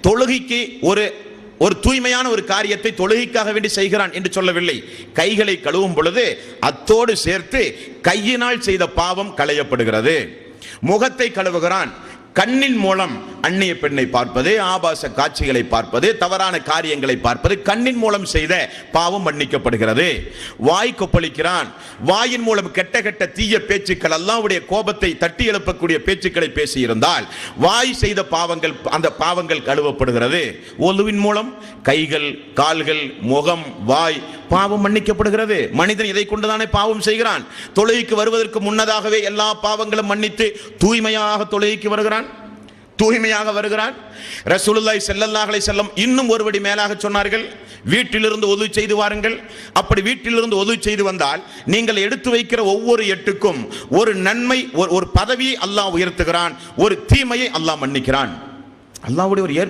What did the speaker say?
தொழுகைக்கு ஒரு தூய்மையான ஒரு காரியத்தை தொழுகைக்காக வேண்டி செய்கிறான் என்று சொல்லவில்லை. கைகளை கழுவும் பொழுது அத்தோடு சேர்த்து கையினால் செய்த பாவம் களையப்படுகிறது. முகத்தை கழுவுகிறான், கண்ணின் மூலம் அந்நிய பெண்ணை பார்ப்பது, ஆபாச காட்சிகளை பார்ப்பது, தவறான காரியங்களை பார்ப்பது, கண்ணின் மூலம் செய்த பாவம் மன்னிக்கப்படுகிறது. வாய் கொப்பளிக்கிறான், வாயின் மூலம் கெட்ட கெட்ட தீய பேச்சுக்கள், அல்லாஹ்வுடைய கோபத்தை தட்டி எழுப்பக்கூடிய பேச்சுக்களை பேசியிருந்தால் வாய் செய்த பாவங்கள், அந்த பாவங்கள் கழுவப்படுகிறது. ஒலுவின் மூலம் கைகள், கால்கள், முகம், வாய் பாவம் மன்னிக்கப்படுகிறது. மனிதன் இதை கொண்டுதானே பாவம் செய்கிறான். தொழுகைக்கு வருவதற்கு முன்னதாகவே எல்லா பாவங்களும் மன்னித்து தூய்மையாக தொழுகைக்கு வருகிறான், தூய்மையாக வருகிறான். ரசூலுல்லாஹி ஸல்லல்லாஹு அலைஹி வஸல்லம் இன்னும் ஒருபடி மேலாக சொன்னார்கள், வீட்டிலிருந்து ஒது செய்து வாருங்கள். அப்படி வீட்டிலிருந்து ஒது செய்து வந்தால் நீங்கள் எடுத்து வைக்கிற ஒவ்வொரு எட்டுக்கும் ஒரு நன்மை, ஒரு பதவியை அல்லாஹ் உயர்த்துகிறான், ஒரு தீமையை அல்லாஹ் மன்னிக்கிறான். அல்லாஹ்வுடைய ஒரு